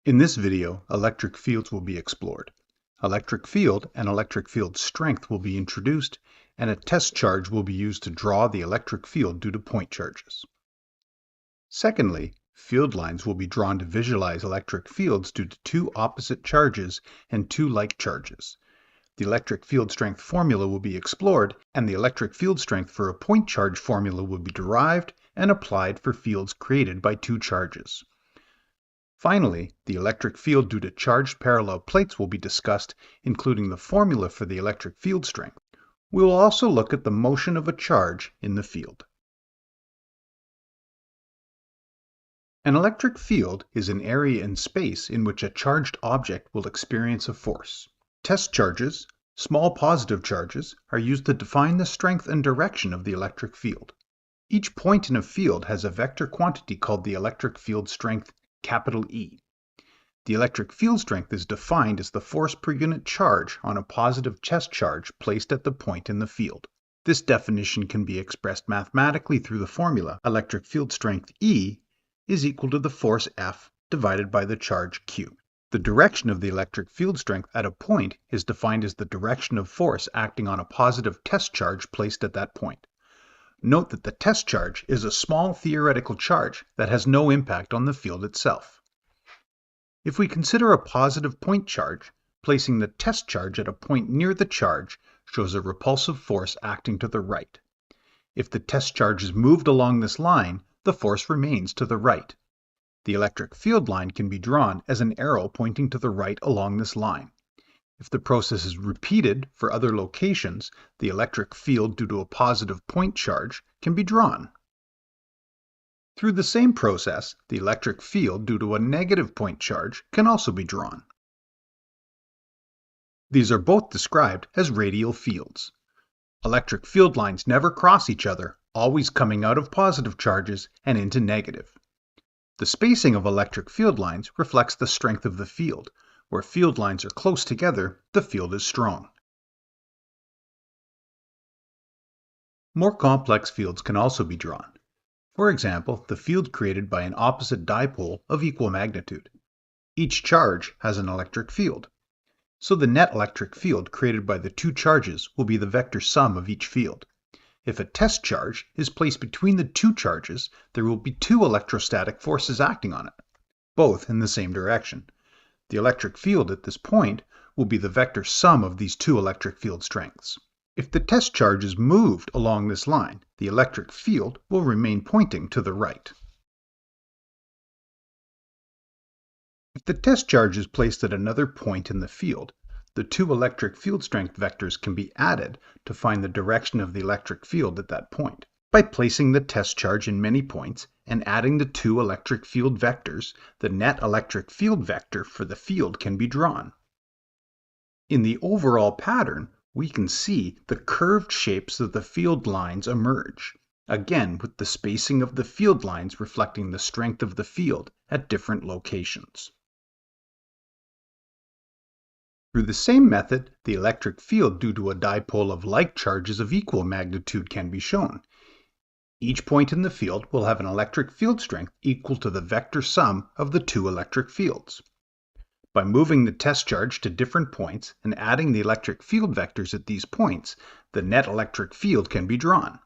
In this video, electric fields will be explored. Electric field and electric field strength will be introduced, and a test charge will be used to draw the electric field due to point charges. Secondly, field lines will be drawn to visualize electric fields due to two opposite charges and two like charges. The electric field strength formula will be explored, and the electric field strength for a point charge formula will be derived and applied for fields created by two charges. Finally, the electric field due to charged parallel plates will be discussed, including the formula for the electric field strength. We will also look at the motion of a charge in the field. An electric field is an area in space in which a charged object will experience a force. Test charges, small positive charges, are used to define the strength and direction of the electric field. Each point in a field has a vector quantity called the electric field strength, capital E. The electric field strength is defined as the force per unit charge on a positive test charge placed at the point in the field. This definition can be expressed mathematically through the formula electric field strength E is equal to the force F divided by the charge Q. The direction of the electric field strength at a point is defined as the direction of force acting on a positive test charge placed at that point. Note that the test charge is a small theoretical charge that has no impact on the field itself. If we consider a positive point charge, placing the test charge at a point near the charge shows a repulsive force acting to the right. If the test charge is moved along this line, the force remains to the right. The electric field line can be drawn as an arrow pointing to the right along this line. If the process is repeated for other locations, the electric field due to a positive point charge can be drawn. Through the same process, the electric field due to a negative point charge can also be drawn. These are both described as radial fields. Electric field lines never cross each other, always coming out of positive charges and into negative. The spacing of electric field lines reflects the strength of the field. Where field lines are close together, the field is strong. More complex fields can also be drawn. For example, the field created by an opposite dipole of equal magnitude. Each charge has an electric field. So the net electric field created by the two charges will be the vector sum of each field. If a test charge is placed between the two charges, there will be two electrostatic forces acting on it, both in the same direction. The electric field at this point will be the vector sum of these two electric field strengths. If the test charge is moved along this line, the electric field will remain pointing to the right. If the test charge is placed at another point in the field, the two electric field strength vectors can be added to find the direction of the electric field at that point. By placing the test charge in many points and adding the two electric field vectors, the net electric field vector for the field can be drawn. In the overall pattern, we can see the curved shapes of the field lines emerge, again with the spacing of the field lines reflecting the strength of the field at different locations. Through the same method, the electric field due to a dipole of like charges of equal magnitude can be shown. Each point in the field will have an electric field strength equal to the vector sum of the two electric fields. By moving the test charge to different points and adding the electric field vectors at these points, the net electric field can be drawn.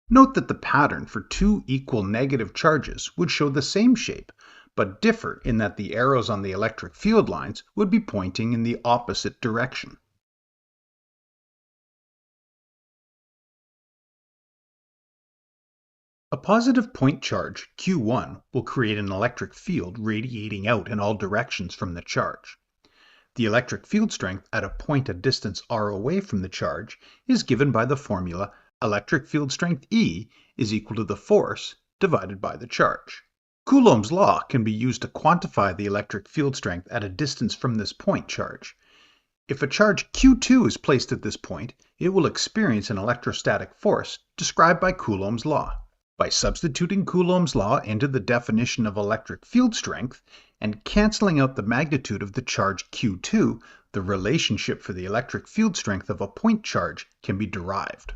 Note that the pattern for two equal negative charges would show the same shape, but differ in that the arrows on the electric field lines would be pointing in the opposite direction. A positive point charge, Q1, will create an electric field radiating out in all directions from the charge. The electric field strength at a point a distance r away from the charge is given by the formula electric field strength E is equal to the force divided by the charge. Coulomb's law can be used to quantify the electric field strength at a distance from this point charge. If a charge Q2 is placed at this point, it will experience an electrostatic force described by Coulomb's law. By substituting Coulomb's law into the definition of electric field strength and canceling out the magnitude of the charge Q2, the relationship for the electric field strength of a point charge can be derived.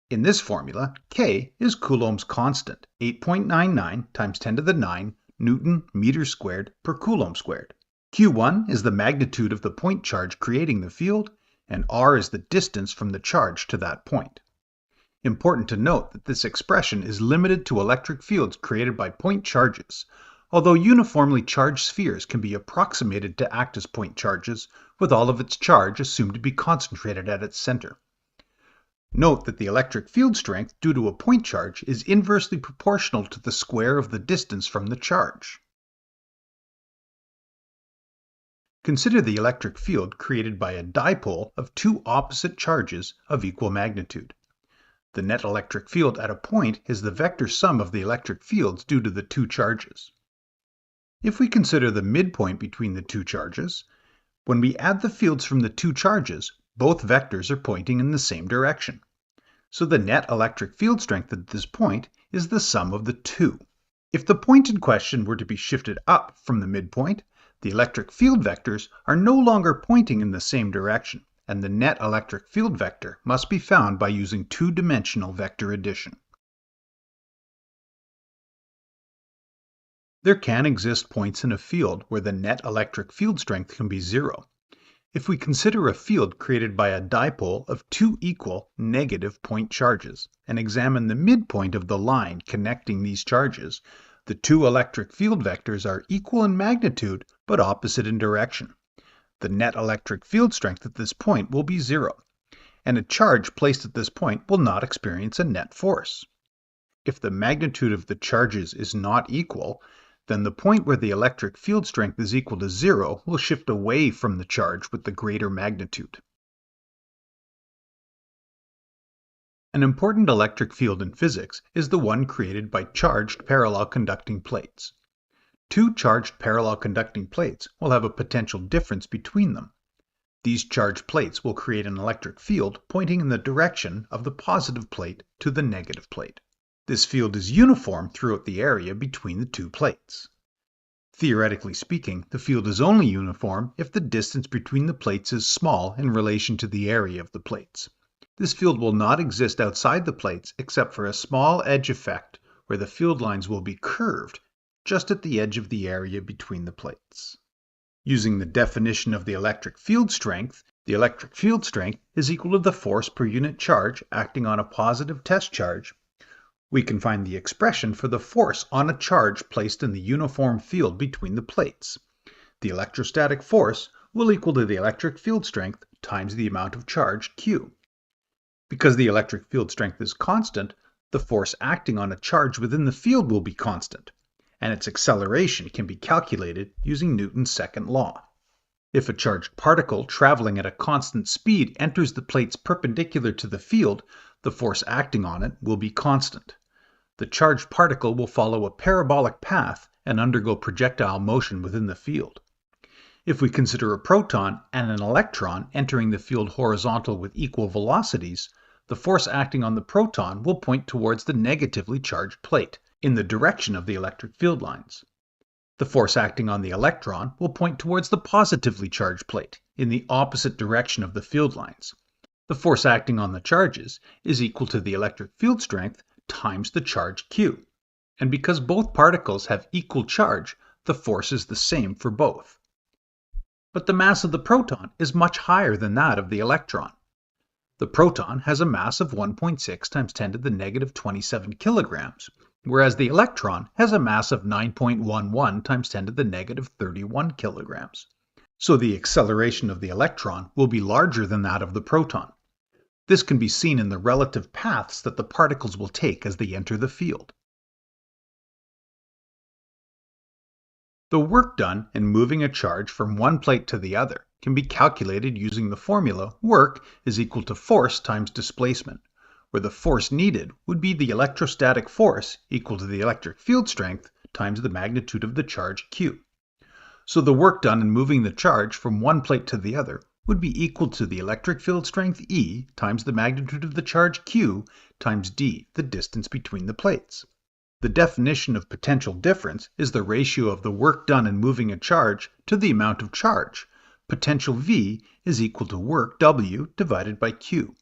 In this formula, K is Coulomb's constant, 8.99 times 10 to the 9 Newton meter squared per Coulomb squared. Q1 is the magnitude of the point charge creating the field, and r is the distance from the charge to that point. Important to note that this expression is limited to electric fields created by point charges, although uniformly charged spheres can be approximated to act as point charges with all of its charge assumed to be concentrated at its center. Note that the electric field strength due to a point charge is inversely proportional to the square of the distance from the charge. Consider the electric field created by a dipole of two opposite charges of equal magnitude. The net electric field at a point is the vector sum of the electric fields due to the two charges. If we consider the midpoint between the two charges, when we add the fields from the two charges, both vectors are pointing in the same direction. So the net electric field strength at this point is the sum of the two. If the point in question were to be shifted up from the midpoint, the electric field vectors are no longer pointing in the same direction, and the net electric field vector must be found by using two-dimensional vector addition. There can exist points in a field where the net electric field strength can be zero. If we consider a field created by a dipole of two equal negative point charges and examine the midpoint of the line connecting these charges, the two electric field vectors are equal in magnitude but opposite in direction. The net electric field strength at this point will be zero, and a charge placed at this point will not experience a net force. If the magnitude of the charges is not equal, then the point where the electric field strength is equal to zero will shift away from the charge with the greater magnitude. An important electric field in physics is the one created by charged parallel conducting plates. Two charged parallel conducting plates will have a potential difference between them. These charged plates will create an electric field pointing in the direction of the positive plate to the negative plate. This field is uniform throughout the area between the two plates. Theoretically speaking, the field is only uniform if the distance between the plates is small in relation to the area of the plates. This field will not exist outside the plates except for a small edge effect where the field lines will be curved just at the edge of the area between the plates. Using the definition of the electric field strength is equal to the force per unit charge acting on a positive test charge. We can find the expression for the force on a charge placed in the uniform field between the plates. The electrostatic force will equal to the electric field strength times the amount of charge Q. Because the electric field strength is constant, the force acting on a charge within the field will be constant, and its acceleration can be calculated using Newton's second law. If a charged particle traveling at a constant speed enters the plates perpendicular to the field, the force acting on it will be constant. The charged particle will follow a parabolic path and undergo projectile motion within the field. If we consider a proton and an electron entering the field horizontal with equal velocities, the force acting on the proton will point towards the negatively charged plate, in the direction of the electric field lines. The force acting on the electron will point towards the positively charged plate, in the opposite direction of the field lines. The force acting on the charges is equal to the electric field strength times the charge Q. And because both particles have equal charge, the force is the same for both. But the mass of the proton is much higher than that of the electron. The proton has a mass of 1.6 times 10 to the negative 27 kilograms, whereas the electron has a mass of 9.11 times 10 to the negative 31 kilograms. So the acceleration of the electron will be larger than that of the proton. This can be seen in the relative paths that the particles will take as they enter the field. The work done in moving a charge from one plate to the other can be calculated using the formula work is equal to force times displacement, where the force needed would be the electrostatic force equal to the electric field strength times the magnitude of the charge Q. So the work done in moving the charge from one plate to the other would be equal to the electric field strength E times the magnitude of the charge Q times d, the distance between the plates. The definition of potential difference is the ratio of the work done in moving a charge to the amount of charge. Potential V is equal to work W divided by Q.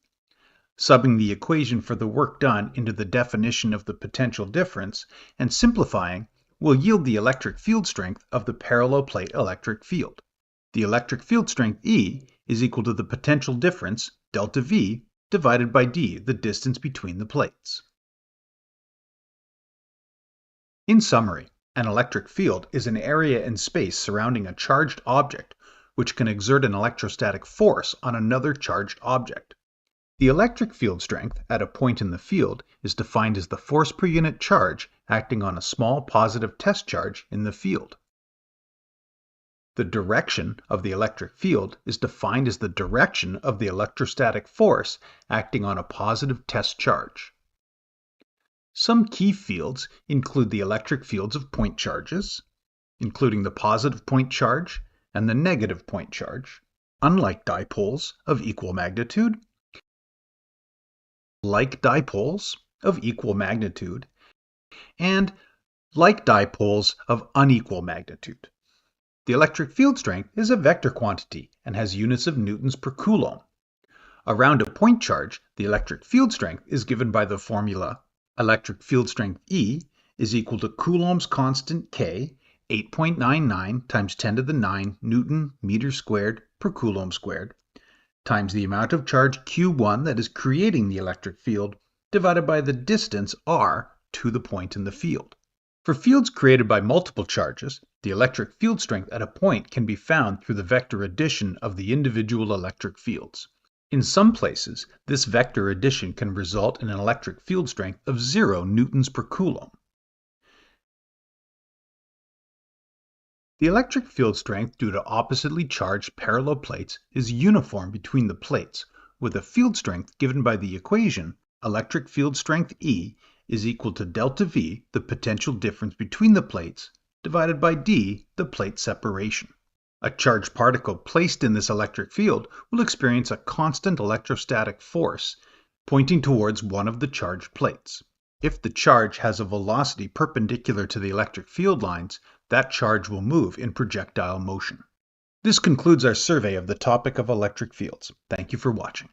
Subbing the equation for the work done into the definition of the potential difference and simplifying, will yield the electric field strength of the parallel plate electric field. The electric field strength E is equal to the potential difference, delta V, divided by d, the distance between the plates. In summary, an electric field is an area in space surrounding a charged object which can exert an electrostatic force on another charged object. The electric field strength at a point in the field is defined as the force per unit charge acting on a small positive test charge in the field. The direction of the electric field is defined as the direction of the electrostatic force acting on a positive test charge. Some key fields include the electric fields of point charges, including the positive point charge and the negative point charge, unlike dipoles of equal magnitude, like dipoles of equal magnitude, and like dipoles of unequal magnitude. The electric field strength is a vector quantity and has units of newtons per coulomb. Around a point charge, the electric field strength is given by the formula electric field strength E is equal to Coulomb's constant K, 8.99 times 10 to the 9 Newton meter squared per Coulomb squared, times the amount of charge Q1 that is creating the electric field, divided by the distance r to the point in the field. For fields created by multiple charges, the electric field strength at a point can be found through the vector addition of the individual electric fields. In some places, this vector addition can result in an electric field strength of 0 newtons per coulomb. The electric field strength due to oppositely charged parallel plates is uniform between the plates, with a field strength given by the equation electric field strength E is equal to delta V, the potential difference between the plates, divided by d, the plate separation. A charged particle placed in this electric field will experience a constant electrostatic force pointing towards one of the charged plates. If the charge has a velocity perpendicular to the electric field lines, that charge will move in projectile motion. This concludes our survey of the topic of electric fields. Thank you for watching.